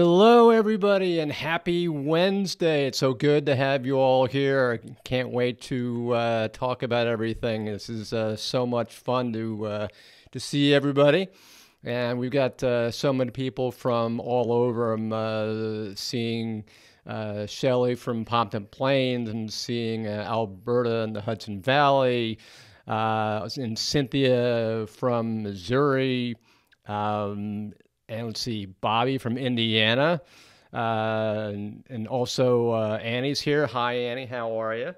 Hello, everybody, and happy Wednesday. It's so good to have you all here. I can't wait to talk about everything. This is so much fun to see everybody. And we've got so many people from all over. I'm seeing Shelley from Pompton Plains and seeing Alberta in the Hudson Valley, and Cynthia from Missouri. Um, and let's see, Bobby from Indiana, and also Annie's here. Hi, Annie. How are you?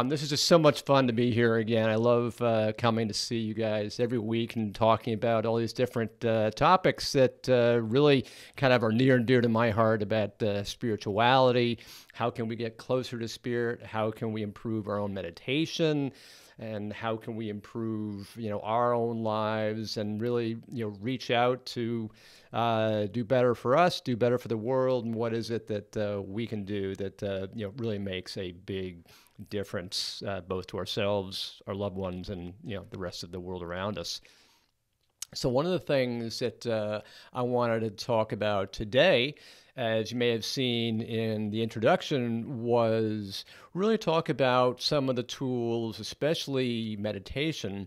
This is just so much fun to be here again. I love coming to see you guys every week and talking about all these different topics that really kind of are near and dear to my heart about spirituality. How can we get closer to spirit? How can we improve our own meditation? And how can we improve, our own lives and really, reach out to do better for us, do better for the world, and what is it that we can do that, really makes a big difference both to ourselves, our loved ones, and the rest of the world around us. So one of the things that I wanted to talk about today, as you may have seen in the introduction, was really talk about some of the tools, especially meditation,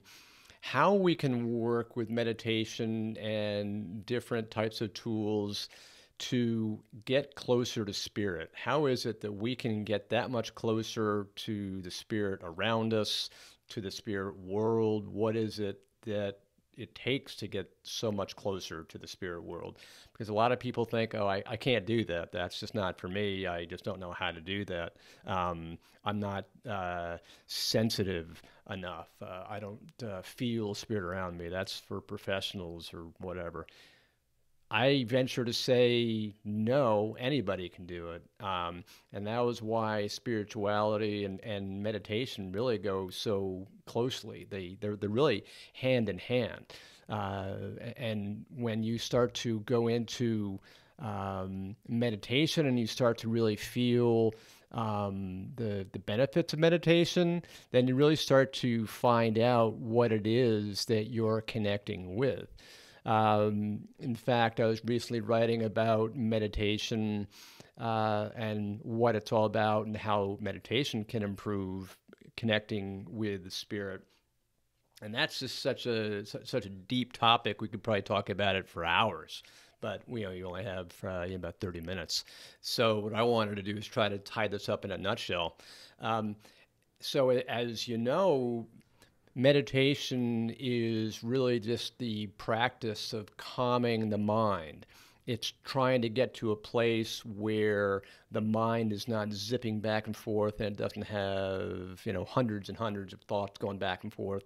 how we can work with meditation and different types of tools to get closer to spirit. How is it that we can get that much closer to the spirit around us, to the spirit world? What is it that it takes to get so much closer to the spirit world? Because a lot of people think, oh, I can't do that. That's just not for me. I just don't know how to do that. I'm not sensitive enough. I don't feel spirit around me. That's for professionals or whatever. I venture to say no, anybody can do it. And that was why spirituality and meditation really go so closely. They're really hand in hand. And when you start to go into meditation and you start to really feel the benefits of meditation, then you really start to find out what it is that you're connecting with. In fact, I was recently writing about meditation and what it's all about and how meditation can improve connecting with the spirit. And that's just such a deep topic. We could probably talk about it for hours, but you only have about 30 minutes. So what I wanted to do is try to tie this up in a nutshell. So as you know, meditation is really just the practice of calming the mind. It's trying to get to a place where the mind is not zipping back and forth and it doesn't have, hundreds and hundreds of thoughts going back and forth,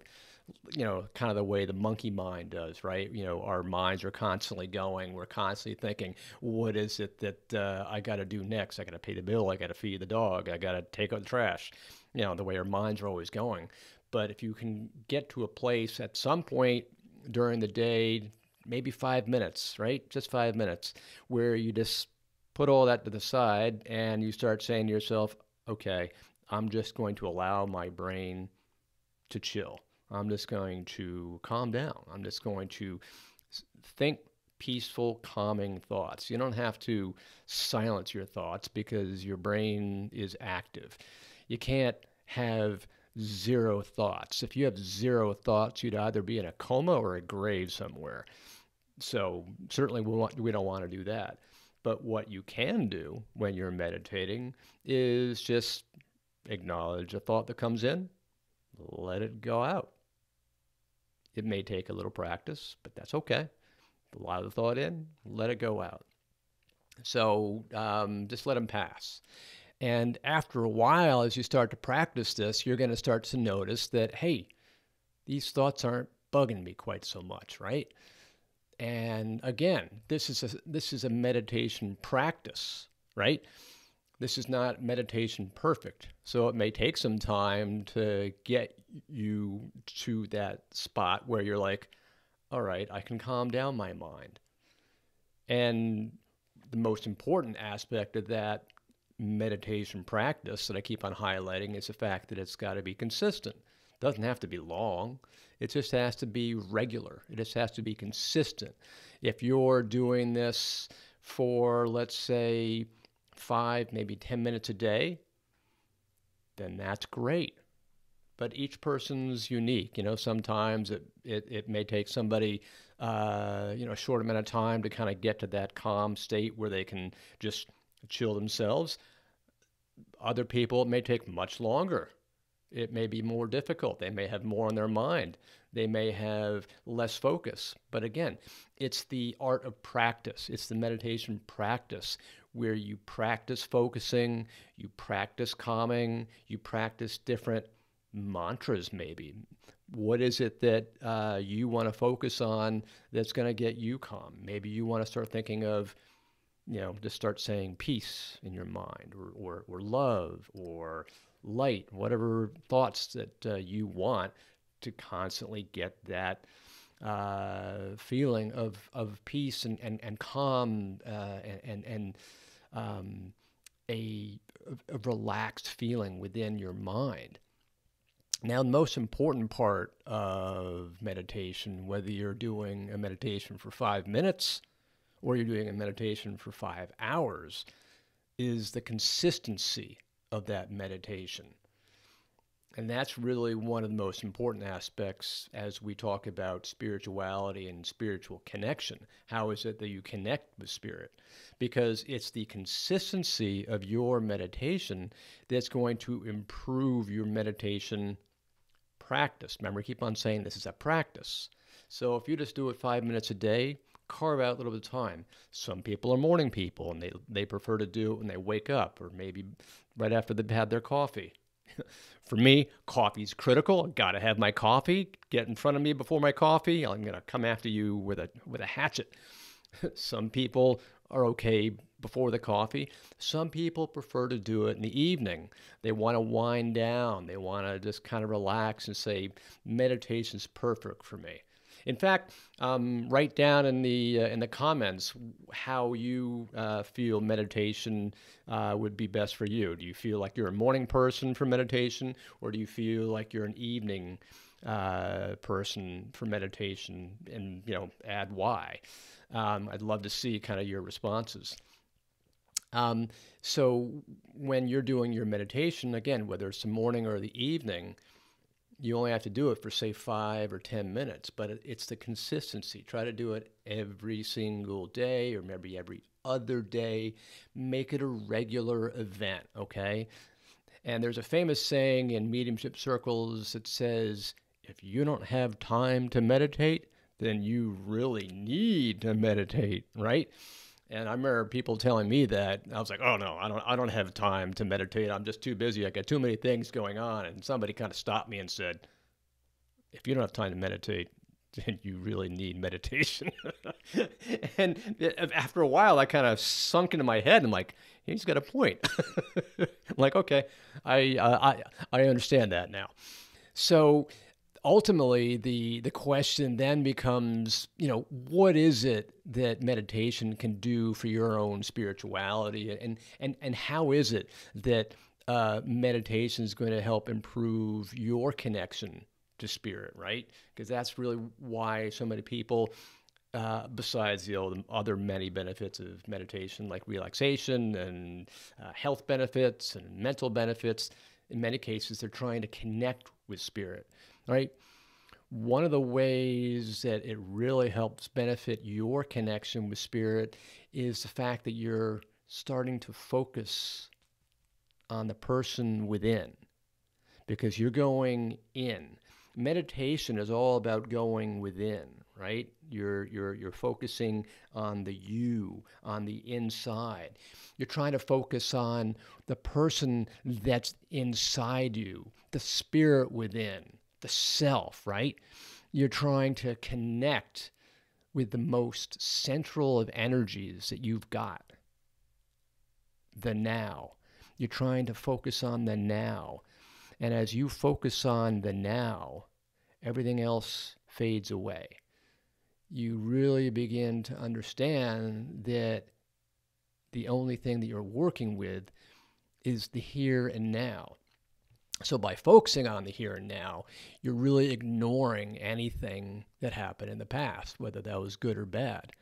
kind of the way the monkey mind does, right? Our minds are constantly going. We're constantly thinking, what is it that I got to do next? I got to pay the bill. I got to feed the dog. I got to take out the trash. The way our minds are always going. But if you can get to a place at some point during the day, maybe 5 minutes, right? Just 5 minutes, where you just put all that to the side and you start saying to yourself, okay, I'm just going to allow my brain to chill. I'm just going to calm down. I'm just going to think peaceful, calming thoughts. You don't have to silence your thoughts because your brain is active. You can't have zero thoughts. If you have zero thoughts, you'd either be in a coma or a grave somewhere. So certainly we don't want to do that. But what you can do when you're meditating is just acknowledge a thought that comes in, let it go out. It may take a little practice, but that's okay. Allow the thought in, let it go out. So just let them pass. And after a while, as you start to practice this, you're going to start to notice that, hey, these thoughts aren't bugging me quite so much, right? And again, this is a meditation practice, right? This is not meditation perfect. So it may take some time to get you to that spot where you're like, all right, I can calm down my mind. And the most important aspect of that meditation practice that I keep on highlighting is the fact that it's got to be consistent. It doesn't have to be long. It just has to be regular. It just has to be consistent. If you're doing this for, let's say, 5, maybe 10 minutes a day, then that's great. But each person's unique. Sometimes it may take somebody, a short amount of time to kind of get to that calm state where they can just chill themselves. Other people, it may take much longer. It may be more difficult. They may have more on their mind. They may have less focus. But again, it's the art of practice. It's the meditation practice where you practice focusing, you practice calming, you practice different mantras maybe. What is it that you want to focus on that's going to get you calm? Maybe you want to start thinking of, just start saying peace in your mind, or love, or light, whatever thoughts that you want to constantly get that feeling of peace and calm, and a relaxed feeling within your mind. Now, the most important part of meditation, whether you're doing a meditation for 5 minutes or you're doing a meditation for 5 hours, is the consistency of that meditation. And that's really one of the most important aspects as we talk about spirituality and spiritual connection. How is it that you connect with spirit? Because it's the consistency of your meditation that's going to improve your meditation practice. Remember, I keep on saying this is a practice. So if you just do it 5 minutes a day, carve out a little bit of time. Some people are morning people, and they prefer to do it when they wake up, or maybe right after they've had their coffee. For me, coffee's critical. I've got to have my coffee. Get in front of me before my coffee, I'm going to come after you with a hatchet. Some people are okay before the coffee. Some people prefer to do it in the evening. They want to wind down. They want to just kind of relax and say, meditation's perfect for me. In fact, write down in the comments how you feel meditation would be best for you. Do you feel like you're a morning person for meditation, or do you feel like you're an evening person for meditation? And add why. I'd love to see kind of your responses. So when you're doing your meditation, again, whether it's the morning or the evening, you only have to do it for, say, 5 or 10 minutes, but it's the consistency. Try to do it every single day, or maybe every other day. Make it a regular event, okay? And there's a famous saying in mediumship circles that says, if you don't have time to meditate, then you really need to meditate, right? And I remember people telling me that. I was like, oh no, I don't have time to meditate. I'm just too busy. I got too many things going on. And somebody kind of stopped me and said, if you don't have time to meditate, then you really need meditation. And after a while, I kind of sunk into my head. I'm like, he's got a point. I'm like, okay, I understand that now. So ultimately, the question then becomes, what is it that meditation can do for your own spirituality, and how is it that meditation is going to help improve your connection to spirit, right? Because that's really why so many people, besides the other many benefits of meditation, like relaxation and health benefits and mental benefits, in many cases, they're trying to connect with spirit. Right? One of the ways that it really helps benefit your connection with spirit is the fact that you're starting to focus on the person within, because you're going in. Meditation is all about going within, right? You're focusing on the you, on the inside. You're trying to focus on the person that's inside you, the spirit within, the self, right? You're trying to connect with the most central of energies that you've got, the now. You're trying to focus on the now. And as you focus on the now, everything else fades away. You really begin to understand that the only thing that you're working with is the here and now. So by focusing on the here and now, you're really ignoring anything that happened in the past, whether that was good or bad.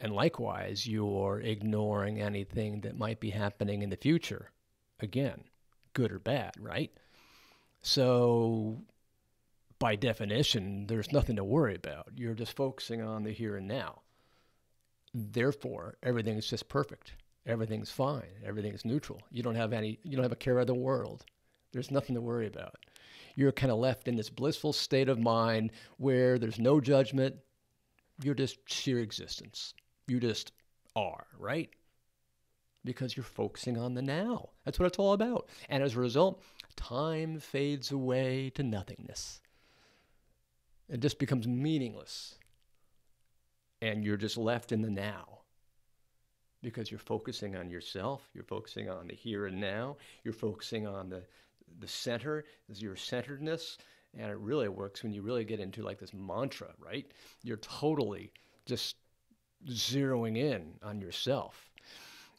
And likewise, you're ignoring anything that might be happening in the future. Again, good or bad, right? So, by definition, there's nothing to worry about. You're just focusing on the here and now. Therefore, everything's just perfect. Everything's fine. Everything's neutral. You don't have a care of the world. There's nothing to worry about. You're kind of left in this blissful state of mind where there's no judgment. You're just sheer existence. You just are, right? Because you're focusing on the now. That's what it's all about. And as a result, time fades away to nothingness. It just becomes meaningless. And you're just left in the now. Because you're focusing on yourself. You're focusing on the here and now. You're focusing on the center, is your centeredness. And it really works when you really get into like this mantra, right? You're totally just zeroing in on yourself.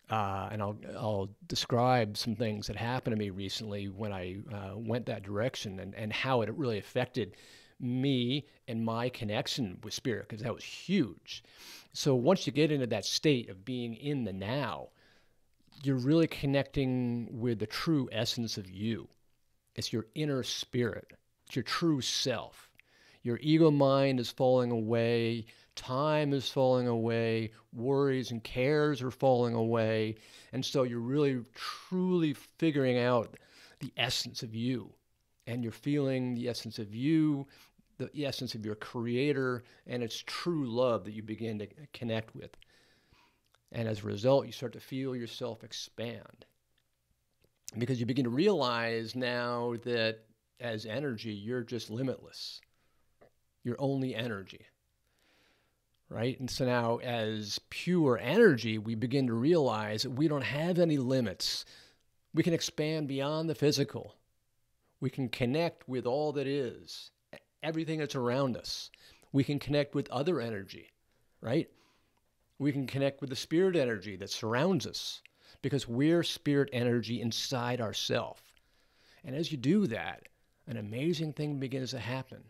And I'll describe some things that happened to me recently when I went that direction, and how it really affected me and my connection with spirit, because that was huge. So once you get into that state of being in the now, you're really connecting with the true essence of you. It's your inner spirit. It's your true self. Your ego mind is falling away. Time is falling away. Worries and cares are falling away. And so you're really, truly figuring out the essence of you. And you're feeling the essence of you, the essence of your creator, and it's true love that you begin to connect with. And as a result, you start to feel yourself expand. Because you begin to realize now that as energy, you're just limitless. You're only energy, right? And so now as pure energy, we begin to realize that we don't have any limits. We can expand beyond the physical. We can connect with all that is, everything that's around us. We can connect with other energy, right? We can connect with the spirit energy that surrounds us, because we're spirit energy inside ourselves. And as you do that, an amazing thing begins to happen.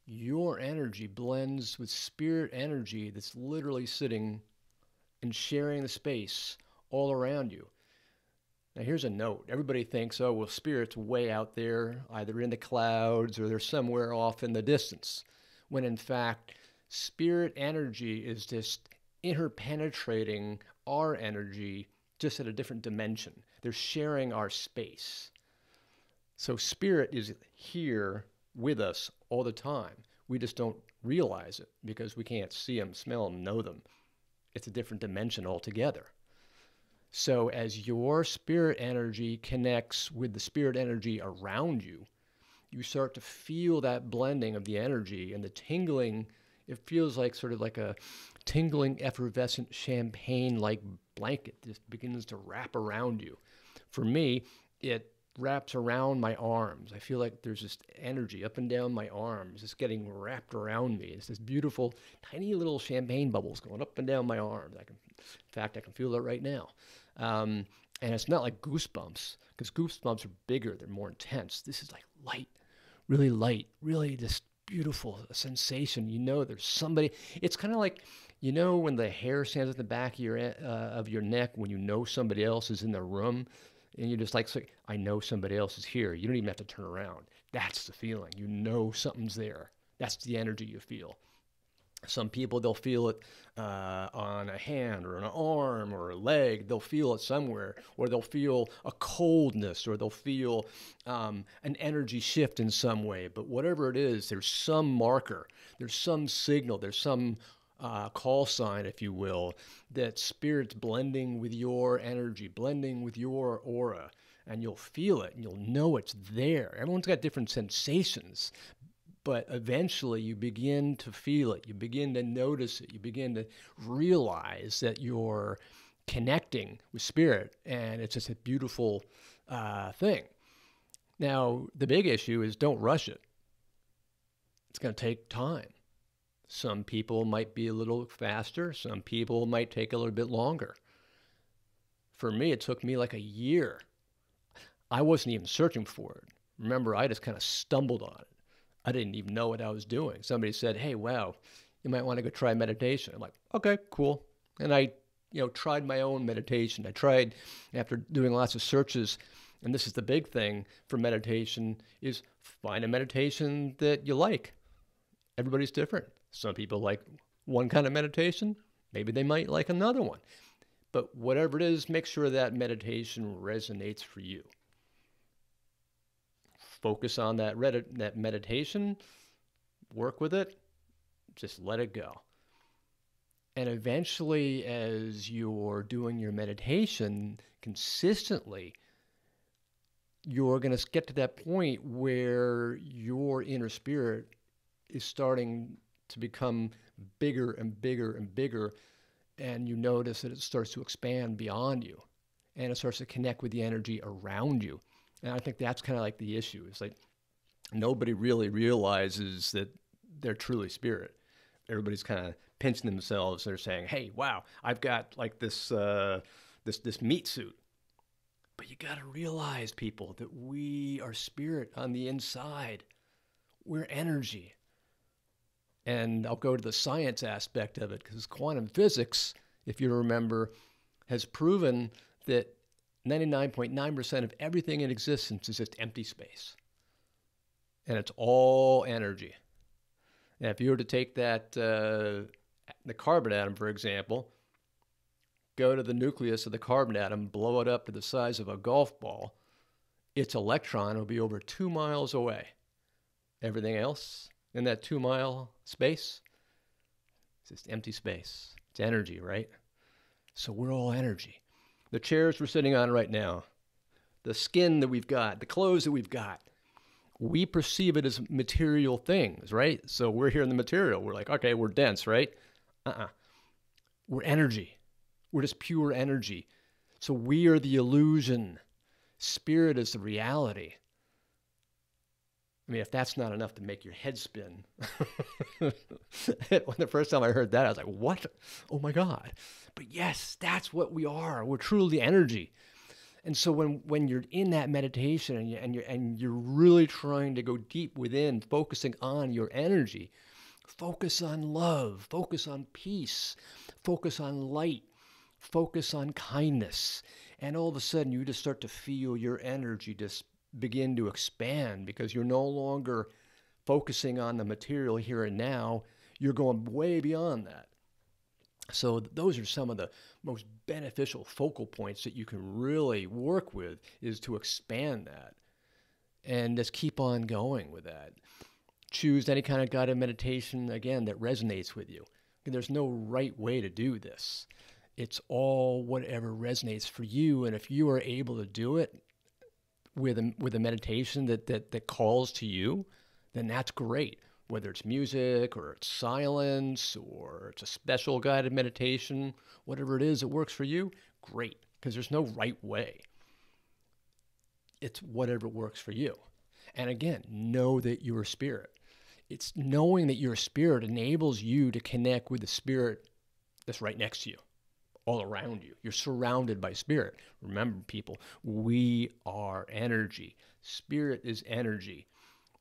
Your energy blends with spirit energy that's literally sitting and sharing the space all around you. Now here's a note. Everybody thinks, oh, well, spirit's way out there, either in the clouds or they're somewhere off in the distance. When in fact, spirit energy is just interpenetrating our energy just at a different dimension. They're sharing our space. So spirit is here with us all the time. We just don't realize it because we can't see them, smell them, know them. It's a different dimension altogether. So as your spirit energy connects with the spirit energy around you, you start to feel that blending of the energy and the tingling. It feels like sort of like a tingling, effervescent champagne-like blanket just begins to wrap around you. For me, it wraps around my arms. I feel like there's this energy up and down my arms. It's getting wrapped around me. It's this beautiful, tiny little champagne bubbles going up and down my arms. In fact, I can feel it right now. And it's not like goosebumps, because goosebumps are bigger. They're more intense. This is like light, really this beautiful sensation. You know, there's somebody. It's kind of like, you know, when the hair stands at the back of your neck when you know somebody else is in the room. And you're just like, I know somebody else is here. You don't even have to turn around. That's the feeling. You know something's there. That's the energy you feel. Some people, they'll feel it on a hand or an arm or a leg. They'll feel it somewhere, or they'll feel a coldness, or they'll feel an energy shift in some way. But whatever it is, there's some marker. There's some signal. There's some call sign, if you will, that spirit's blending with your energy, blending with your aura, and you'll feel it and you'll know it's there. Everyone's got different sensations, but eventually you begin to feel it. You begin to notice it. You begin to realize that you're connecting with spirit, and it's just a beautiful thing. Now, the big issue is don't rush it. It's going to take time. Some people might be a little faster. Some people might take a little bit longer. For me, it took me like a year. I wasn't even searching for it. Remember, I just kind of stumbled on it. I didn't even know what I was doing. Somebody said, hey, wow, You might want to go try meditation. I'm like, okay, cool. And I, tried my own meditation. I tried, after doing lots of searches, and this is the big thing for meditation, is find a meditation that you like. Everybody's different. Some people like one kind of meditation. Maybe they might like another one. But whatever it is, make sure that meditation resonates for you. Focus on that meditation, work with it, just let it go. And eventually, as you're doing your meditation consistently, you're going to get to that point where your inner spirit is starting to become bigger and bigger and bigger, and you notice that it starts to expand beyond you, and it starts to connect with the energy around you. And I think that's kind of like the issue. It's like nobody really realizes that they're truly spirit. Everybody's kind of pinching themselves. They're saying, "Hey, wow, I've got like this this meat suit." But you got to realize, people, that we are spirit on the inside. We're energy. And I'll go to the science aspect of it, because quantum physics, if you remember, has proven that 99.9% of everything in existence is just empty space. And it's all energy. Now, if you were to take that, the carbon atom, for example, go to the nucleus of the carbon atom, blow it up to the size of a golf ball, its electron will be over 2 miles away. Everything else in that 2-mile space, it's just empty space. It's energy, right? So we're all energy. The chairs we're sitting on right now, the skin that we've got, the clothes that we've got, we perceive it as material things, right? So we're here in the material. We're like, okay, we're dense, right? We're energy. We're just pure energy. So we are the illusion. Spirit is the reality. I mean, if that's not enough to make your head spin. The first time I heard that, I was like, what? Oh my God. But yes, that's what we are. We're truly energy. And so when you're in that meditation and you're really trying to go deep within, focusing on your energy, focus on love, focus on peace, focus on light, focus on kindness. And all of a sudden, you just start to feel your energy just begin to expand, because you're no longer focusing on the material here and now. You're going way beyond that. So those are some of the most beneficial focal points that you can really work with, is to expand that and just keep on going with that. Choose any kind of guided meditation, again, that resonates with you. There's no right way to do this. It's all whatever resonates for you. And if you are able to do it with a meditation that calls to you, then that's great. Whether it's music or it's silence or it's a special guided meditation, whatever it is that works for you, great. Because there's no right way. It's whatever works for you. And again, know that you're a spirit. It's knowing that you're a spirit enables you to connect with the spirit that's right next to you, all around you. You're surrounded by spirit. Remember, people, we are energy. Spirit is energy.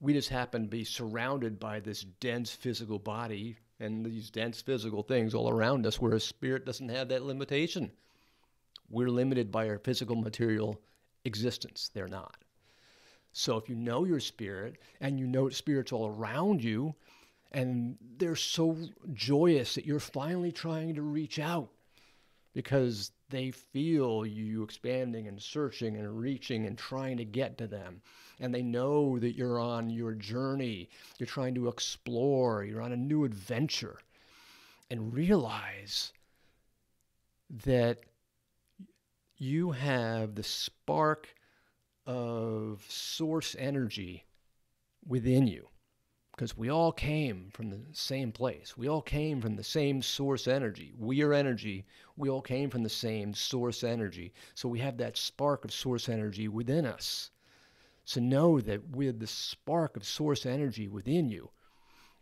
We just happen to be surrounded by this dense physical body and these dense physical things all around us, whereas spirit doesn't have that limitation. We're limited by our physical material existence. They're not. So if you know your spirit and you know spirits all around you, and they're so joyous that you're finally trying to reach out, because they feel you expanding and searching and reaching and trying to get to them. And they know that you're on your journey. You're trying to explore. You're on a new adventure. And realize that you have the spark of source energy within you. Because we all came from the same place. We all came from the same source energy. We are energy. We all came from the same source energy. So we have that spark of source energy within us. So know that with the spark of source energy within you,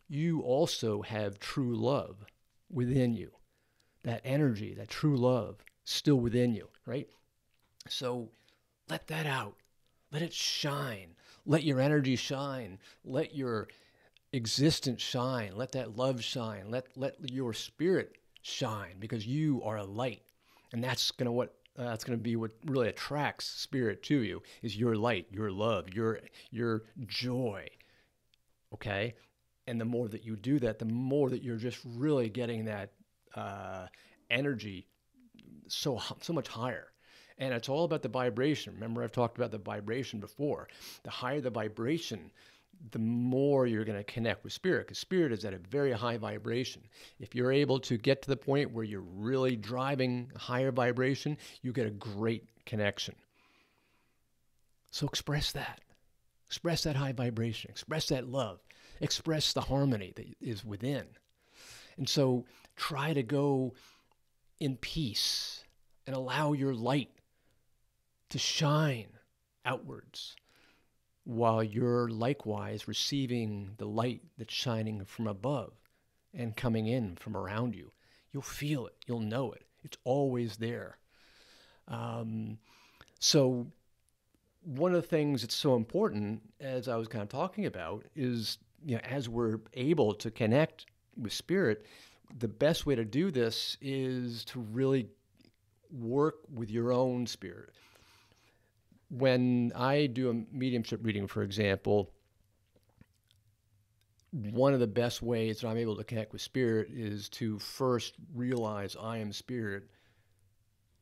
you also have true love within you. That energy, that true love, still within you, right? So let that out. Let it shine. Let your energy shine. Let your existence shine. Let that love shine. Let your spirit shine, because you are a light, and that's gonna be what really attracts spirit to you, is your light, your love, your joy. Okay, and the more that you do that, the more that you're just really getting that uh, energy so much higher. And it's all about the vibration. Remember, I've talked about the vibration before. The higher the vibration, the more you're going to connect with spirit, because spirit is at a very high vibration. If you're able to get to the point where you're really driving higher vibration, you get a great connection. So express that. Express that high vibration. Express that love. Express the harmony that is within. And so try to go in peace and allow your light to shine outwards, while you're likewise receiving the light that's shining from above and coming in from around you. You'll feel it. You'll know it. It's always there. So one of the things that's so important, as I was kind of talking about, is, as we're able to connect with spirit, the best way to do this is to really work with your own spirit. When I do a mediumship reading, for example, one of the best ways that I'm able to connect with spirit is to first realize I am spirit,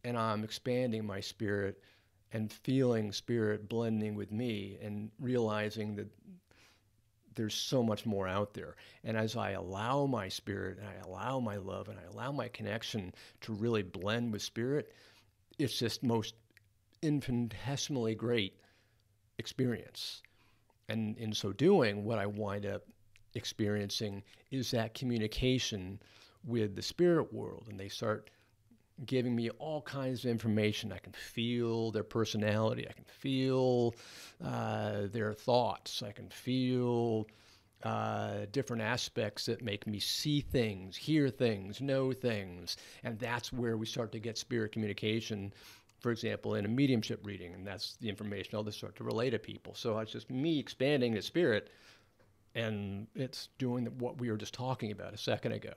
and I'm expanding my spirit and feeling spirit blending with me, and realizing that there's so much more out there. And as I allow my spirit, and I allow my love, and I allow my connection to really blend with spirit, it's just most infinitesimally great experience. And in so doing, what I wind up experiencing is that communication with the spirit world, and they start giving me all kinds of information. I can feel their personality. I can feel their thoughts. I can feel different aspects that make me see things, hear things, know things. And that's where we start to get spirit communication, for example, in a mediumship reading. And that's the information I'll just start to relay to people. So it's just me expanding the spirit, and it's doing what we were just talking about a second ago.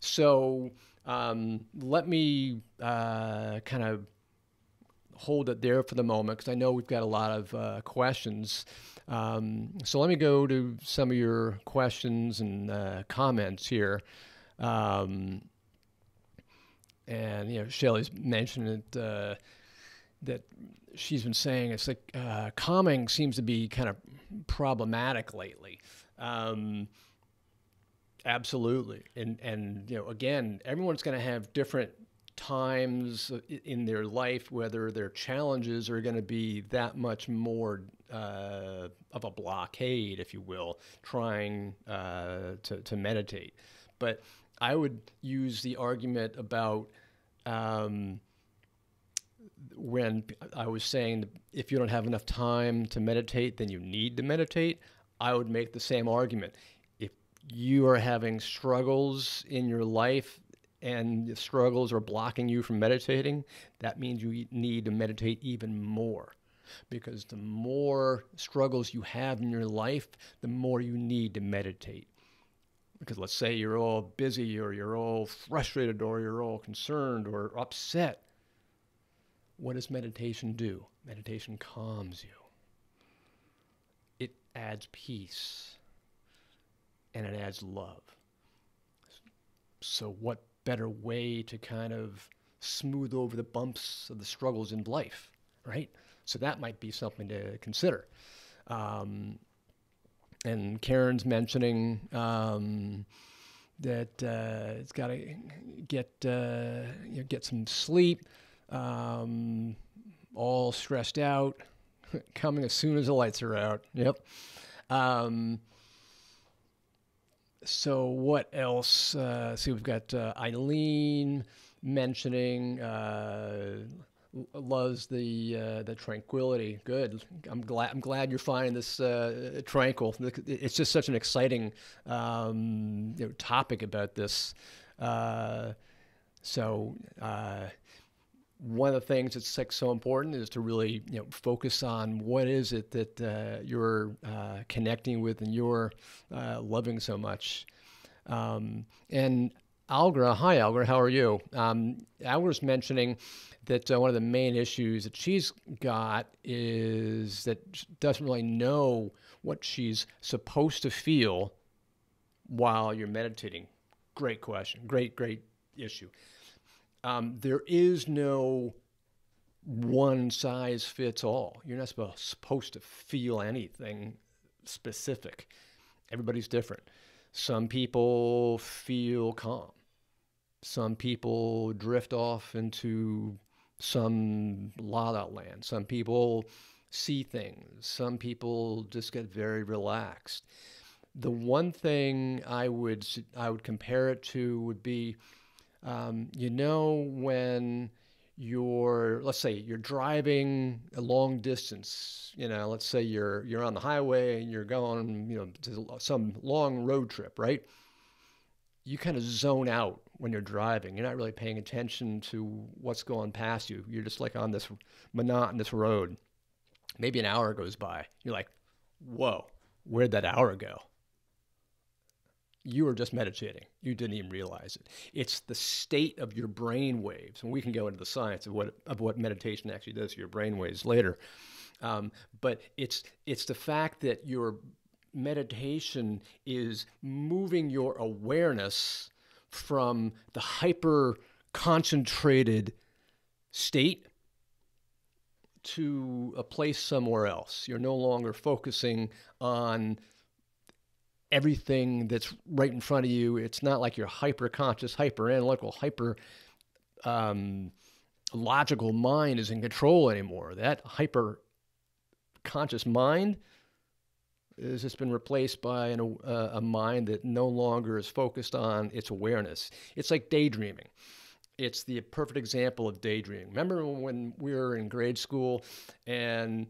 So let me kind of hold it there for the moment, because I know we've got a lot of questions. So let me go to some of your questions and comments here. And Shelley's mentioned it, that she's been saying it's like calming seems to be kind of problematic lately. Absolutely. And again, everyone's going to have different times in their life, whether their challenges are going to be that much more of a blockade, if you will, trying to meditate. But I would use the argument about when I was saying, if you don't have enough time to meditate, then you need to meditate. I would make the same argument. If you are having struggles in your life, and the struggles are blocking you from meditating, that means you need to meditate even more. Because the more struggles you have in your life, the more you need to meditate. Because let's say you're all busy, or you're all frustrated, or you're all concerned or upset. What does meditation do? Meditation calms you. It adds peace, and it adds love. So what better way to kind of smooth over the bumps of the struggles in life, right? So that might be something to consider. And Karen's mentioning that it's got to get some sleep, all stressed out, coming as soon as the lights are out. Yep. So what else? See, we've got Eileen mentioning loves the tranquility. Good. I'm glad you're finding this tranquil. It's just such an exciting topic about this. So one of the things that's like so important is to really focus on what is it that you're connecting with and you're loving so much. And Algra, hi Algra, how are you? Algra's mentioning that one of the main issues that she's got is that she doesn't really know what she's supposed to feel while you're meditating. Great question. Great issue. There is no one size fits all. You're not supposed to feel anything specific. Everybody's different. Some people feel calm. Some people drift off into some la la land. Some people see things. Some people just get very relaxed. The one thing I would compare it to would be, when let's say you're driving a long distance, let's say you're on the highway and you're going, to some long road trip, right? You kind of zone out when you're driving. You're not really paying attention to what's going past you. You're just like on this monotonous road. Maybe an hour goes by. You're like, whoa, where'd that hour go? You were just meditating. You didn't even realize it. It's the state of your brain waves, and we can go into the science of what meditation actually does to your brain waves later. But it's the fact that your meditation is moving your awareness from the hyper concentrated state to a place somewhere else. You're no longer focusing on everything that's right in front of you. It's not like your hyper conscious, hyper analytical, hyper logical mind is in control anymore. That hyper conscious mind has just been replaced by a mind that no longer is focused on its awareness. It's like daydreaming. It's the perfect example of daydreaming. Remember when we were in grade school and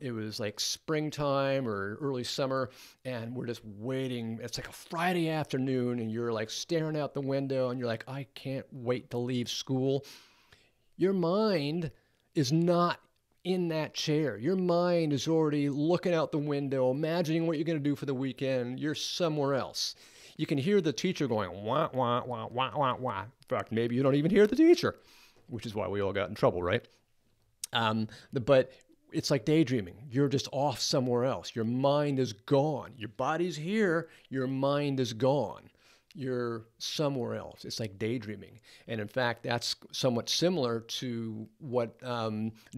it was like springtime or early summer and we're just waiting. It's like a Friday afternoon and you're like staring out the window and you're like, I can't wait to leave school. Your mind is not in that chair. Your mind is already looking out the window, imagining what you're going to do for the weekend. You're somewhere else. You can hear the teacher going, wah, wah, wah, wah, wah, wah. In fact, maybe you don't even hear the teacher, which is why we all got in trouble, right? But it's like daydreaming. You're just off somewhere else. Your mind is gone. Your body's here. Your mind is gone. You're somewhere else. It's like daydreaming. And in fact, that's somewhat similar to what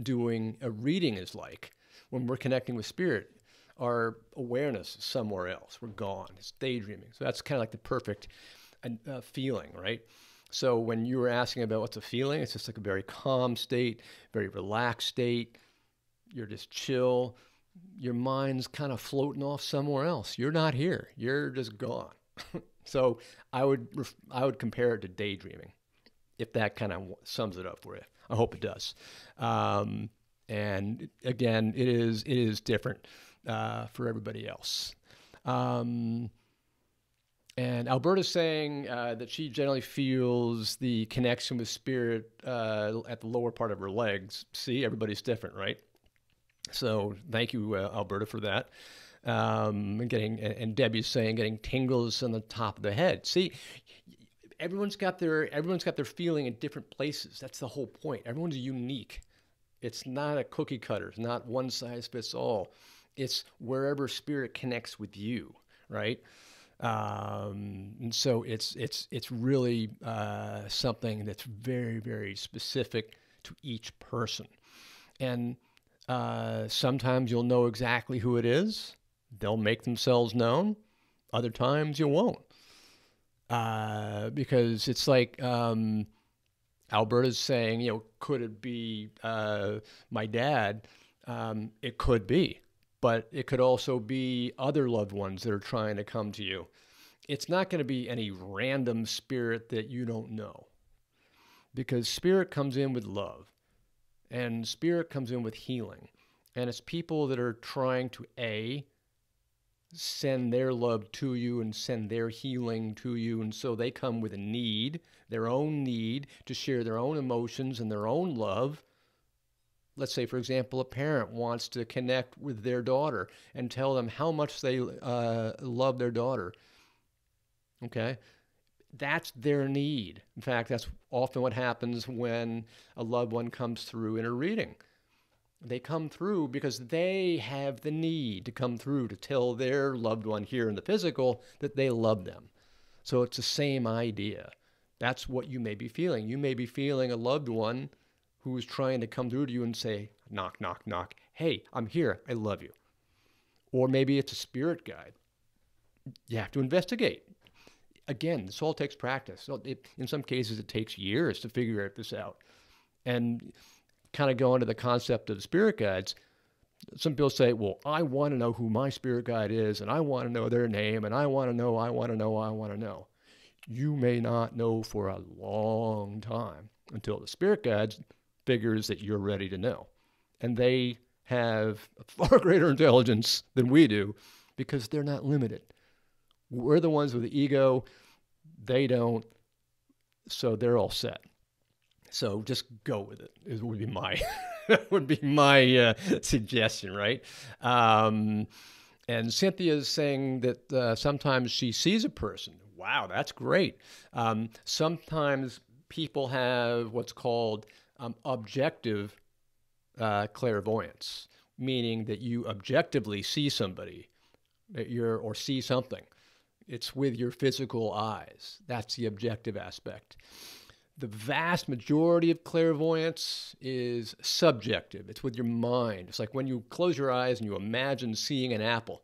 doing a reading is like. When we're connecting with spirit, our awareness is somewhere else. We're gone. It's daydreaming. So that's kind of like the perfect feeling, right? So when you were asking about what's a feeling, it's just like a very calm state, very relaxed state. You're just chill. Your mind's kind of floating off somewhere else. You're not here. You're just gone. So I would compare it to daydreaming, if that kind of sums it up for you. I hope it does. And again, it is different for everybody else. And Alberta's saying that she generally feels the connection with spirit at the lower part of her legs. See, everybody's different, right? So thank you, Alberta, for that. And Debbie's saying getting tingles on the top of the head. See, everyone's got their feeling in different places. That's the whole point. Everyone's unique. It's not a cookie cutter. It's not one size fits all. It's wherever spirit connects with you, right? And so it's really something that's very, very specific to each person. And sometimes you'll know exactly who it is. They'll make themselves known. Other times you won't. Because it's like Alberta's saying, could it be my dad? It could be. But it could also be other loved ones that are trying to come to you. It's not going to be any random spirit that you don't know. Because spirit comes in with love. And spirit comes in with healing. And it's people that are trying to send their love to you and send their healing to you. And so they come with a need, their own need to share their own emotions and their own love. Let's say, for example, a parent wants to connect with their daughter and tell them how much they love their daughter. Okay? That's their need. In fact, that's often what happens when a loved one comes through in a reading. They come through because they have the need to come through to tell their loved one here in the physical that they love them. So it's the same idea. That's what you may be feeling. You may be feeling a loved one who is trying to come through to you and say, knock, knock, knock. Hey, I'm here. I love you. Or maybe it's a spirit guide. You have to investigate. Again, this all takes practice. So in some cases, it takes years to figure this out. And kind of go into the concept of spirit guides, some people say, well, I want to know who my spirit guide is, and I want to know their name, and I want to know, I want to know, I want to know. You may not know for a long time until the spirit guides figures that you're ready to know. And they have far greater intelligence than we do because they're not limited. We're the ones with the ego. They don't. So they're all set. So just go with it. It would be my suggestion, right? And Cynthia is saying that sometimes she sees a person. Wow, that's great. Sometimes people have what's called objective clairvoyance, meaning that you objectively see somebody, or see something. It's with your physical eyes. That's the objective aspect. The vast majority of clairvoyance is subjective. It's with your mind. It's like when you close your eyes and you imagine seeing an apple.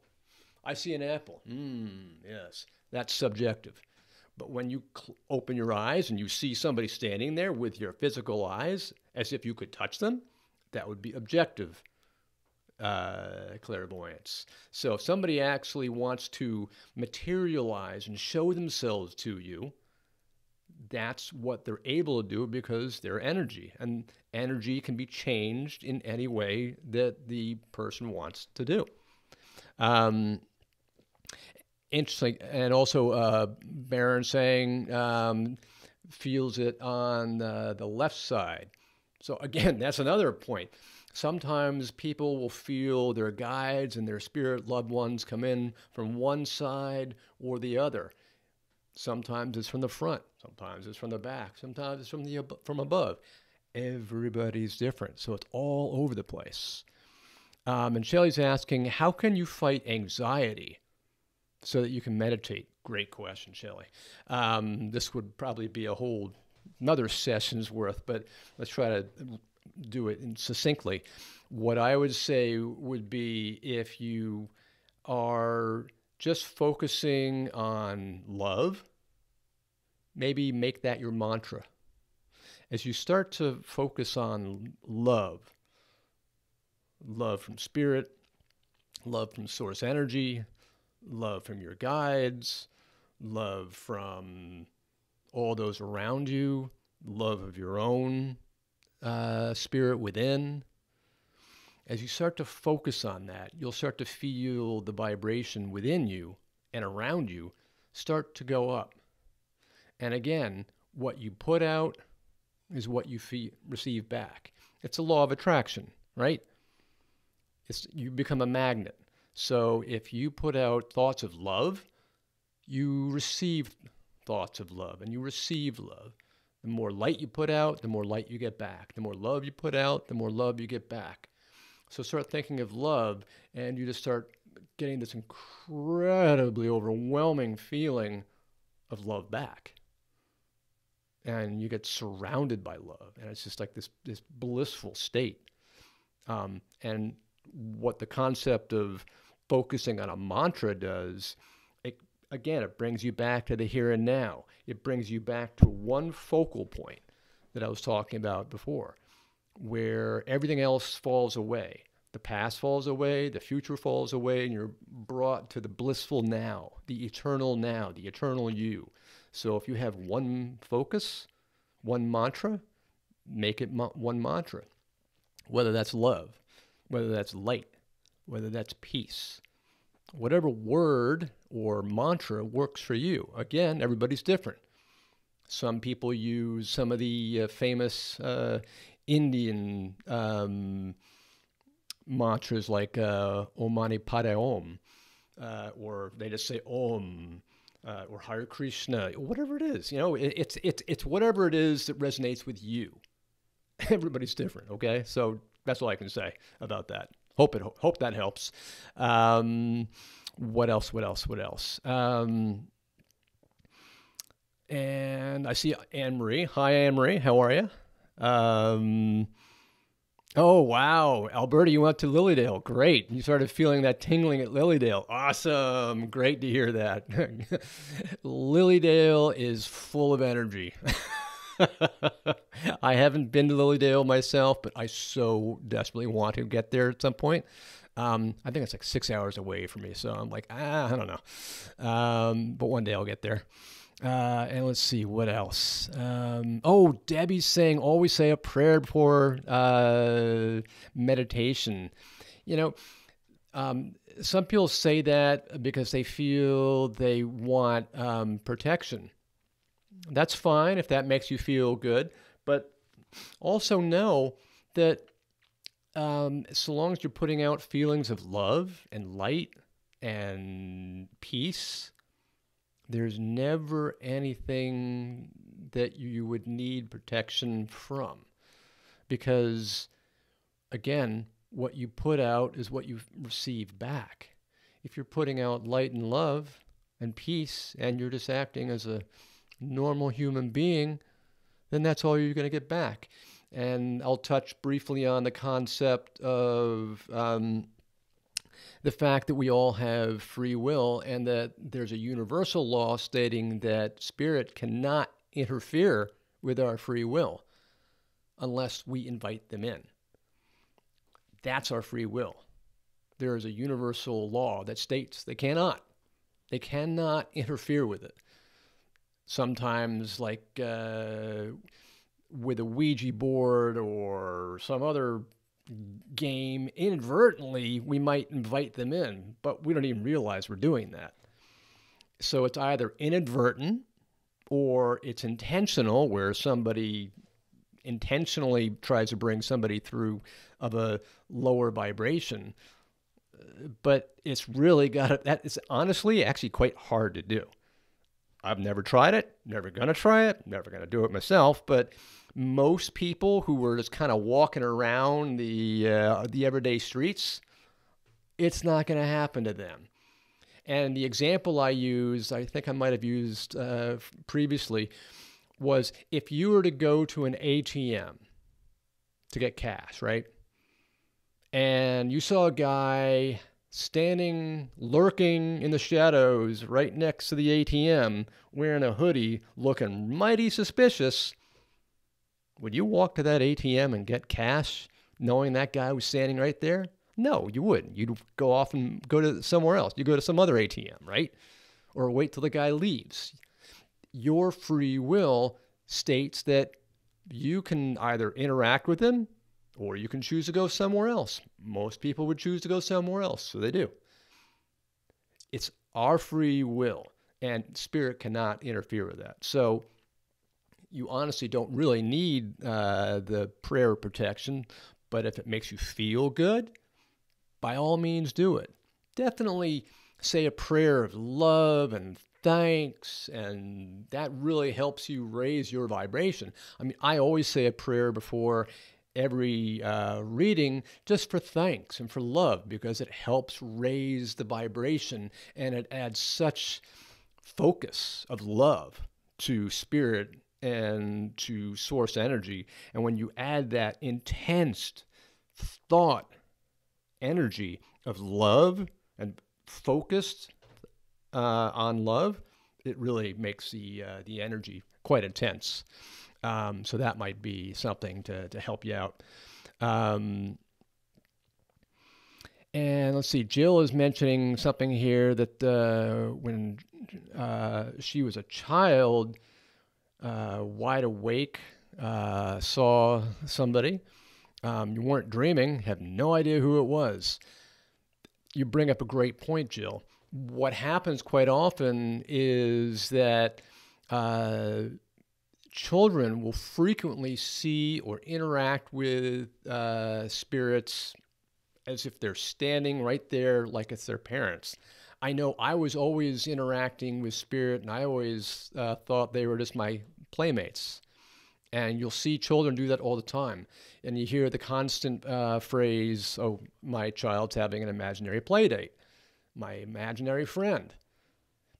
I see an apple. Yes, that's subjective. But when you open your eyes and you see somebody standing there with your physical eyes, as if you could touch them, that would be objective clairvoyance. So if somebody actually wants to materialize and show themselves to you, that's what they're able to do because they're energy. And energy can be changed in any way that the person wants to do. Interesting. And also, Baron saying feels it on the left side. So again, that's another point. Sometimes people will feel their guides and their spirit loved ones come in from one side or the other. Sometimes it's from the front. Sometimes it's from the back. Sometimes it's from above. Everybody's different, so it's all over the place. And Shelley's asking, how can you fight anxiety so that you can meditate? Great question, Shelley. This would probably be a whole another session's worth, but let's try to do it succinctly. What I would say would be if you are just focusing on love, maybe make that your mantra. As you start to focus on love from spirit, love from source energy, love from your guides, love from all those around you, love of your own spirit within. As you start to focus on that, you'll start to feel the vibration within you and around you start to go up. And again, what you put out is what you receive back. It's a law of attraction, right? You become a magnet. So if you put out thoughts of love, you receive thoughts of love and you receive love. The more light you put out, the more light you get back. The more love you put out, the more love you get back. So start thinking of love, and you just start getting this incredibly overwhelming feeling of love back. And you get surrounded by love, and it's just like this blissful state. And what the concept of focusing on a mantra does, it brings you back to the here and now. It brings you back to one focal point that I was talking about before, where everything else falls away. The past falls away, the future falls away, and you're brought to the blissful now, the eternal you. So if you have one focus, one mantra, make it one mantra. Whether that's love, whether that's light, whether that's peace, whatever word or mantra works for you. Again, everybody's different. Some people use some of the famous Indian mantras like Om Mani Padme Om, or they just say Om, or Hare Krishna, whatever it is. You know, it's whatever it is that resonates with you. Everybody's different, okay? So that's all I can say about that. Hope that helps. What else? What else? What else? And I see Anne Marie. Hi, Anne Marie. How are you? Oh, wow. Alberta, you went to Lilydale. Great. You started feeling that tingling at Lilydale. Awesome. Great to hear that. Lilydale is full of energy. I haven't been to Lilydale myself, but I so desperately want to get there at some point. I think it's like 6 hours away from me, so I'm like, I don't know. But one day I'll get there. And let's see, what else? Oh, Debbie's saying always say a prayer before meditation. You know, some people say that because they feel they want protection. That's fine if that makes you feel good, but also know that so long as you're putting out feelings of love and light and peace, there's never anything that you would need protection from. Because, again, what you put out is what you receive back. If you're putting out light and love and peace, and you're just acting as a normal human being, then that's all you're going to get back. And I'll touch briefly on the concept of the fact that we all have free will, and that there's a universal law stating that spirit cannot interfere with our free will unless we invite them in. That's our free will. There is a universal law that states they cannot. They cannot interfere with it. Sometimes, like with a Ouija board or some other game, inadvertently, we might invite them in, but we don't even realize we're doing that. So it's either inadvertent or it's intentional, where somebody intentionally tries to bring somebody through of a lower vibration. But it's really that is honestly actually quite hard to do. I've never tried it, never going to try it, never going to do it myself, but most people who were just kind of walking around the everyday streets, it's not going to happen to them. And the example I used, I think I might have used previously, was if you were to go to an ATM to get cash, right? And you saw a guy standing, lurking in the shadows right next to the ATM, wearing a hoodie, looking mighty suspicious. Would you walk to that ATM and get cash knowing that guy was standing right there? No, you wouldn't. You'd go off and go to somewhere else. You go to some other ATM, right? Or wait till the guy leaves. Your free will states that you can either interact with him or you can choose to go somewhere else. Most people would choose to go somewhere else, so they do. It's our free will, and spirit cannot interfere with that. So you honestly don't really need the prayer protection, but if it makes you feel good, by all means do it. Definitely say a prayer of love and thanks, and that really helps you raise your vibration. I mean, I always say a prayer before every reading just for thanks and for love, because it helps raise the vibration, and it adds such focus of love to spirit and to source energy. And when you add that intense thought energy of love and focused on love, it really makes the energy quite intense. So that might be something to help you out. And let's see, Jill is mentioning something here that when she was a child, wide awake, saw somebody. You weren't dreaming, have no idea who it was. You bring up a great point, Jill. What happens quite often is that uh, children will frequently see or interact with spirits as if they're standing right there, like it's their parents. I know I was always interacting with spirit, and I always thought they were just my playmates. And you'll see children do that all the time. And you hear the constant phrase, oh, my child's having an imaginary play date, my imaginary friend.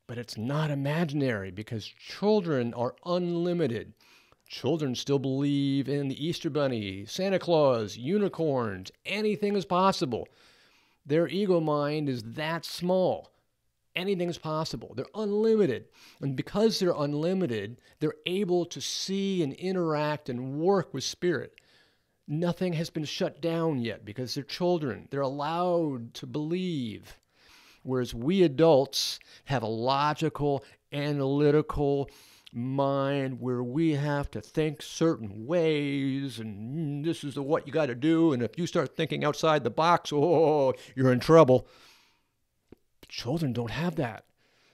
But it's not imaginary because children are unlimited. Children still believe in the Easter Bunny, Santa Claus, unicorns, anything is possible. Their ego mind is that small. Anything's possible. They're unlimited. And because they're unlimited, they're able to see and interact and work with spirit. Nothing has been shut down yet because they're children. They're allowed to believe. Whereas we adults have a logical, analytical mind where we have to think certain ways and this is what you got to do. And if you start thinking outside the box, oh, you're in trouble. Children don't have that.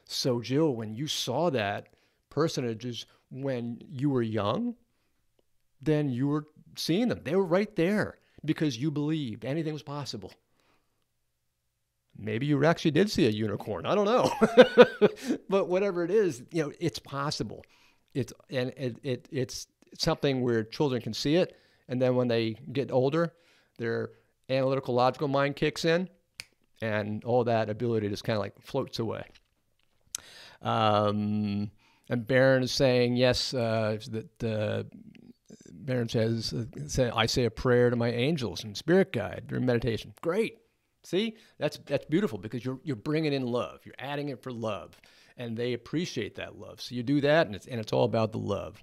So, Jill, when you saw that personages when you were young, then you were seeing them. They were right there because you believed anything was possible. Maybe you actually did see a unicorn. I don't know. But whatever it is, it's possible. It's something where children can see it, and then when they get older, their analytical, logical mind kicks in, and all that ability just kind of like floats away. And Baron is saying, yes, that Baron says, I say a prayer to my angels and spirit guide during meditation. Great. See, that's beautiful because you're bringing in love. You're adding it for love, and they appreciate that love. So you do that, and it's all about the love.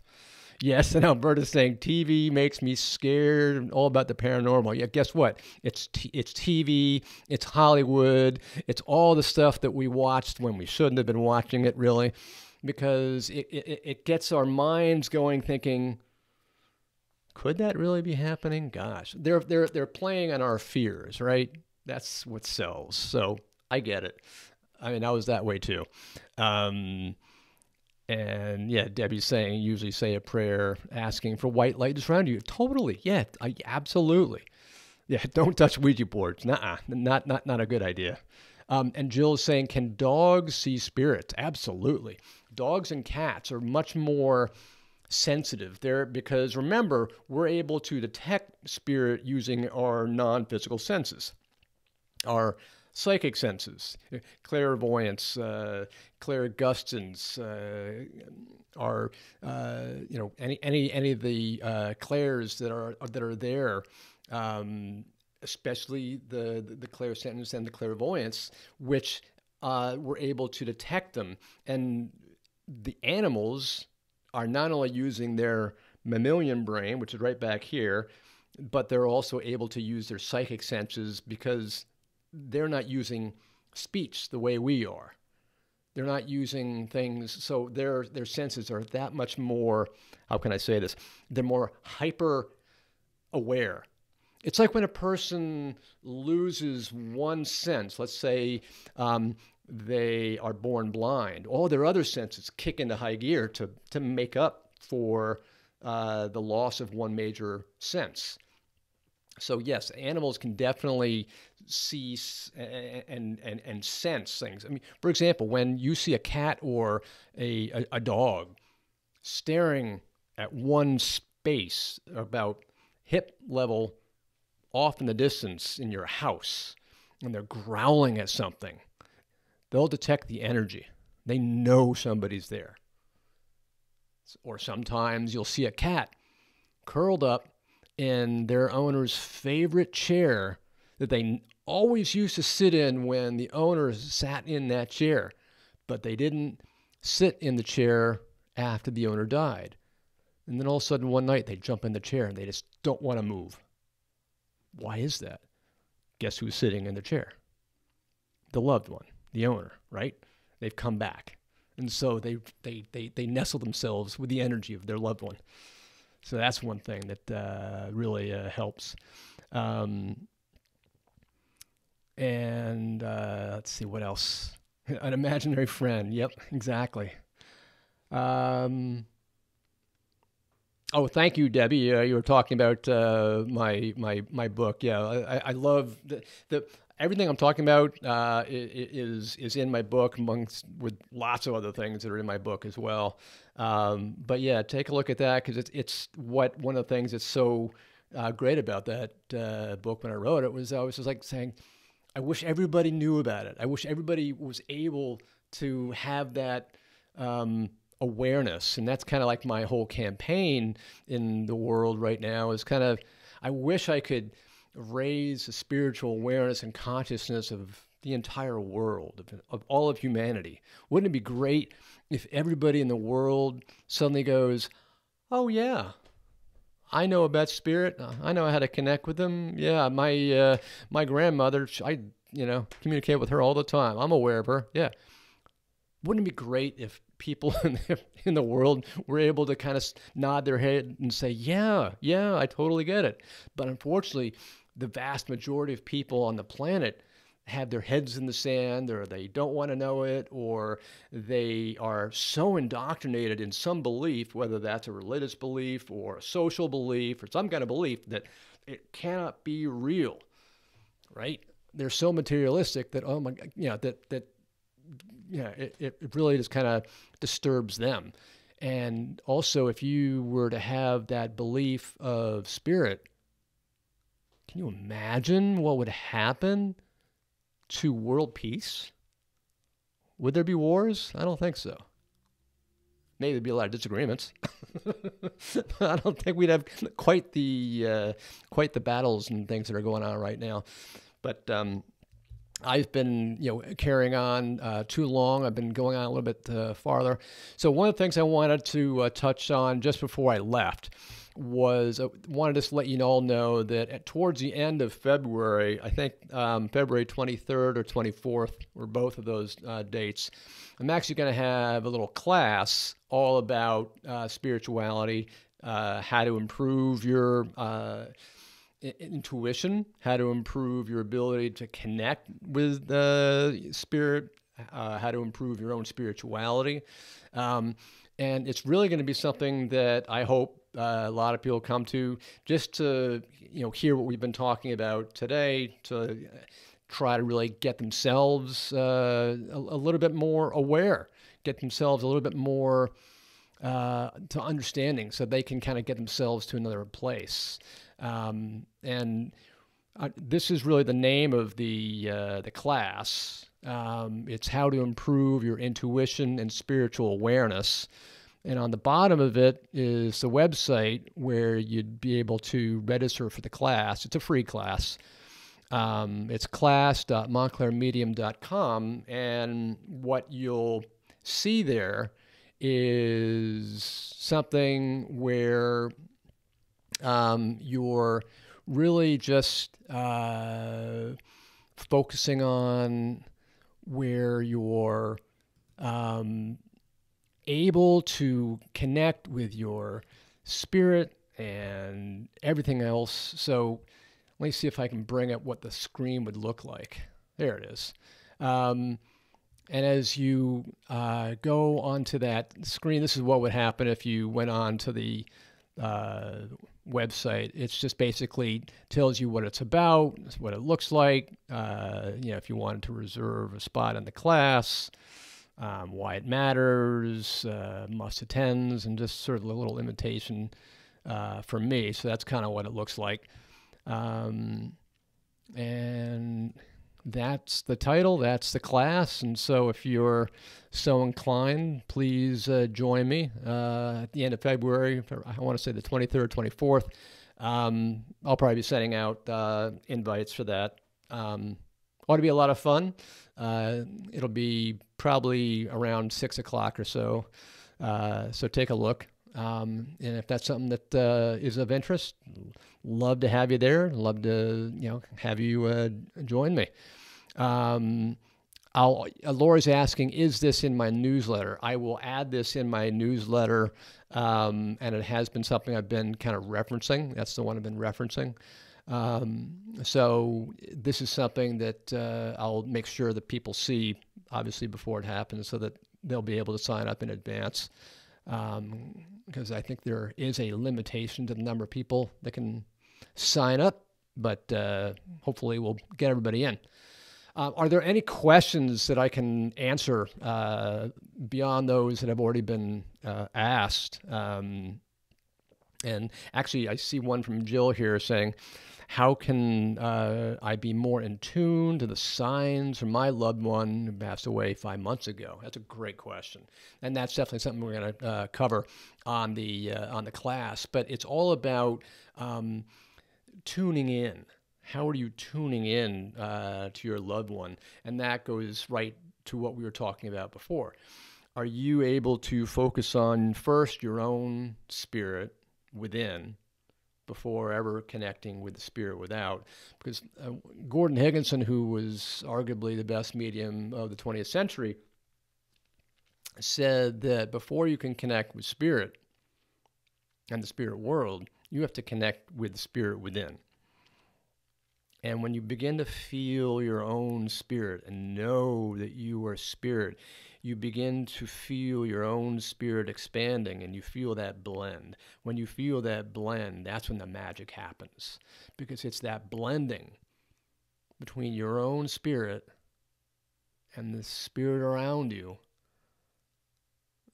Yes, and Alberta's saying TV makes me scared and all about the paranormal. Yeah, guess what? It's TV, it's Hollywood, it's all the stuff that we watched when we shouldn't have been watching it, really, because it gets our minds going, thinking, could that really be happening? Gosh, they're playing on our fears, right? That's what sells. So I get it. I mean, I was that way too. And yeah, Debbie's saying, usually say a prayer asking for white light to surround you. Totally. Yeah, absolutely. Yeah, don't touch Ouija boards. Nuh-uh. Not a good idea. And Jill's saying, can dogs see spirits? Absolutely. Dogs and cats are much more sensitive there because remember, we're able to detect spirit using our non-physical senses, our psychic senses, clairvoyance, clairgustance, are any of the clairs that are there, especially the clairsentience and the clairvoyance, which we're able to detect them. And the animals are not only using their mammalian brain, which is right back here, but they're also able to use their psychic senses because they're not using speech the way we are. They're not using things, so their senses are that much more, how can I say this? They're more hyper aware. It's like when a person loses one sense, let's say they are born blind, all their other senses kick into high gear to make up for the loss of one major sense. So yes, animals can definitely see and sense things. I mean, for example, when you see a cat or a dog staring at one space about hip level off in the distance in your house, and they're growling at something, they'll detect the energy. They know somebody's there. Or sometimes you'll see a cat curled up in their owner's favorite chair that they always used to sit in when the owner sat in that chair, but they didn't sit in the chair after the owner died. And then all of a sudden one night they jump in the chair and they just don't want to move. Why is that? Guess who's sitting in the chair? The loved one, the owner, right? They've come back. And so they nestle themselves with the energy of their loved one. So that's one thing that really helps. And let's see what else. An imaginary friend. Yep, exactly. Um, oh, thank you, Debbie. You were talking about my book. Yeah, I love the everything I'm talking about is in my book, amongst with lots of other things that are in my book as well. But yeah, take a look at that because it's what one of the things that's so great about that book when I wrote it was I was just like saying, I wish everybody knew about it. I wish everybody was able to have that awareness. And that's kind of like my whole campaign in the world right now is kind of, I wish I could raise a spiritual awareness and consciousness of the entire world, of all of humanity. Wouldn't it be great if everybody in the world suddenly goes, oh, yeah, I know about spirit. I know how to connect with them. Yeah, my grandmother, I communicate with her all the time. I'm aware of her. Yeah, wouldn't it be great if people in the world were able to kind of nod their head and say, yeah, yeah, I totally get it. But unfortunately, the vast majority of people on the planet have their heads in the sand, or they don't want to know it, or they are so indoctrinated in some belief, whether that's a religious belief or a social belief or some kind of belief, that it cannot be real, right? They're so materialistic that, oh my God, it really just kind of disturbs them. And also, if you were to have that belief of spirit, can you imagine what would happen to world peace? Would there be wars? I don't think so. Maybe there'd be a lot of disagreements. I don't think we'd have quite the battles and things that are going on right now. But I've been, carrying on too long. I've been going on a little bit farther. So one of the things I wanted to touch on just before I left was I wanted to let you all know that towards the end of February, I think February 23rd or 24th, or both of those dates, I'm actually going to have a little class all about spirituality, how to improve your intuition, how to improve your ability to connect with the spirit, how to improve your own spirituality. And it's really going to be something that I hope a lot of people come to just to, hear what we've been talking about today, to try to really get themselves a little bit more aware, get themselves a little bit more to understanding so they can kind of get themselves to another place. And this is really the name of the class. It's how to improve your intuition and spiritual awareness. And on the bottom of it is the website where you'd be able to register for the class. It's a free class. It's class.montclairmedium.com. And what you'll see there is something where you're really just focusing on where you're able to connect with your spirit and everything else. So let me see if I can bring up what the screen would look like. There it is. And as you go onto that screen, this is what would happen if you went on to the website. It's just basically tells you what it's about, what it looks like, if you wanted to reserve a spot in the class, why it matters, must attends, and just sort of a little invitation for me. So that's kind of what it looks like. And that's the title, that's the class. And so if you're so inclined, please join me at the end of February. I want to say the 23rd, 24th. I'll probably be sending out invites for that. Ought to be a lot of fun. It'll be probably around 6 o'clock or so. So take a look. And if that's something that is of interest, love to have you there. Love to, have you join me. Laura's asking, is this in my newsletter? I will add this in my newsletter, and it has been something I've been kind of referencing. That's the one I've been referencing. So this is something that I'll make sure that people see, obviously, before it happens, so that they'll be able to sign up in advance. Because I think there is a limitation to the number of people that can sign up, but hopefully we'll get everybody in. Are there any questions that I can answer beyond those that have already been asked? And actually, I see one from Jill here saying, how can I be more in tune to the signs from my loved one who passed away 5 months ago? That's a great question, and that's definitely something we're going to cover on the class. But it's all about tuning in. How are you tuning in to your loved one? And that goes right to what we were talking about before. Are you able to focus on first your own spirit within before ever connecting with the spirit without? Because Gordon Higginson, who was arguably the best medium of the 20th century, said that before you can connect with spirit and the spirit world, you have to connect with the spirit within. And when you begin to feel your own spirit and know that you are spirit, you begin to feel your own spirit expanding, and you feel that blend. When you feel that blend, that's when the magic happens, because it's that blending between your own spirit and the spirit around you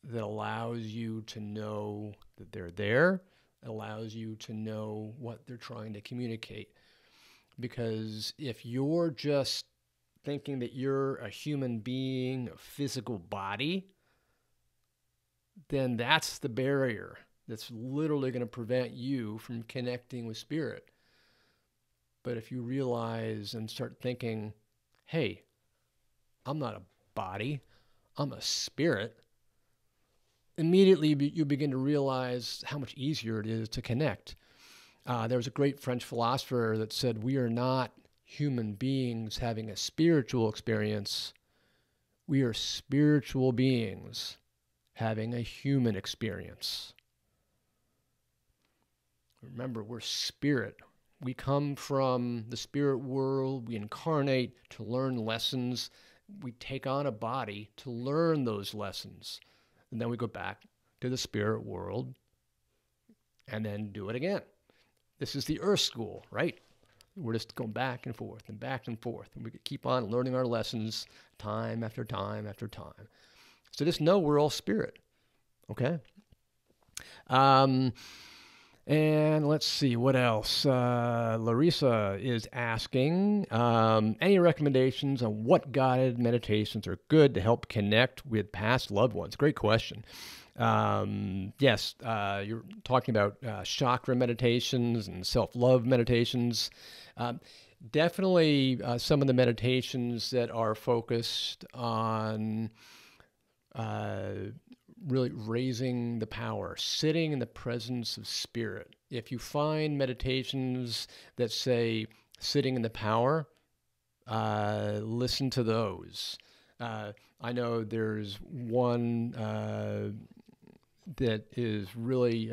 that allows you to know that they're there. It allows you to know what they're trying to communicate. Because if you're just thinking that you're a human being, a physical body, then that's the barrier that's literally going to prevent you from connecting with spirit. But if you realize and start thinking, hey, I'm not a body, I'm a spirit, immediately you begin to realize how much easier it is to connect. There was a great French philosopher that said, we are not human beings having a spiritual experience. We are spiritual beings having a human experience. Remember, we're spirit. We come from the spirit world. We incarnate to learn lessons. We take on a body to learn those lessons. And then we go back to the spirit world and then do it again. This is the Earth School, right? We're just going back and forth and back and forth. And we keep on learning our lessons time after time after time. So just know we're all spirit, okay? And let's see, what else? Larissa is asking, any recommendations on what guided meditations are good to help connect with past loved ones? Great question. Yes, you're talking about chakra meditations and self-love meditations. Definitely some of the meditations that are focused on really raising the power, sitting in the presence of spirit. If you find meditations that say sitting in the power, listen to those. I know there's one that is really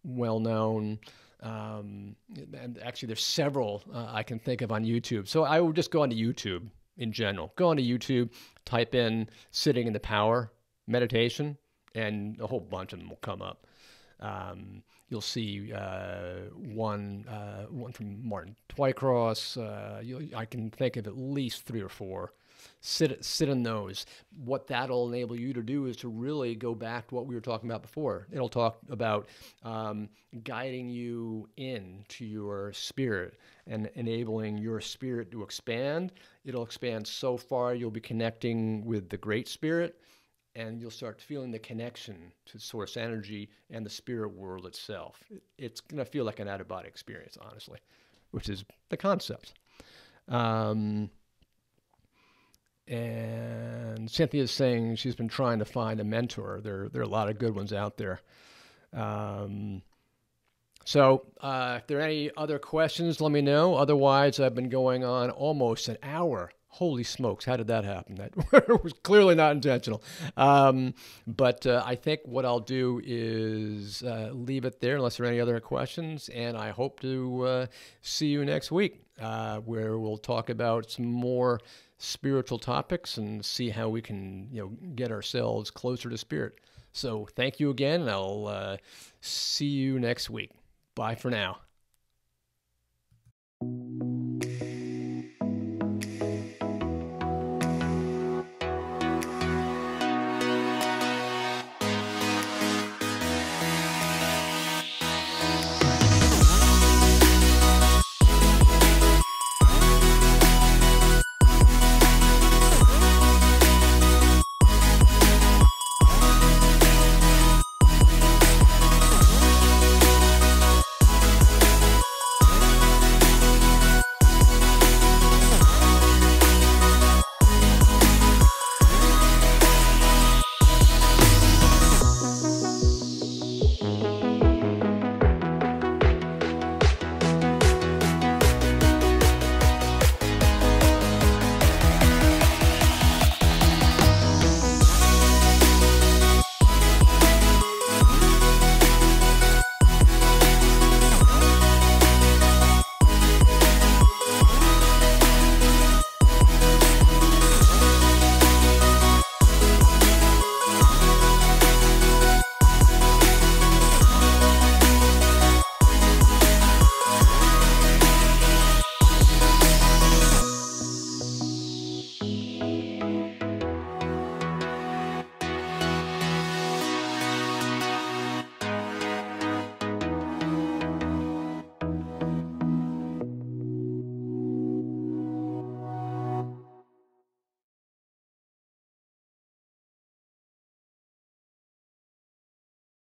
well known. And actually, there's several I can think of on YouTube. So I would just go onto YouTube in general. Go onto YouTube, type in sitting in the power meditation, and a whole bunch of them will come up. You'll see one from Martin Twycross. I can think of at least 3 or 4. Sit in those. What that'll enable you to do is to really go back to what we were talking about before. It'll talk about guiding you into your spirit and enabling your spirit to expand. It'll expand so far you'll be connecting with the Great Spirit, and you'll start feeling the connection to source energy and the spirit world itself. It's going to feel like an out-of-body experience, honestly, which is the concept. And Cynthia's saying she's been trying to find a mentor. There are a lot of good ones out there. So if there are any other questions, let me know. Otherwise, I've been going on almost an hour. Holy smokes, how did that happen? That was clearly not intentional. But I think what I'll do is leave it there unless there are any other questions. And I hope to see you next week where we'll talk about some more spiritual topics and see how we can, get ourselves closer to spirit. So thank you again, and I'll see you next week. Bye for now.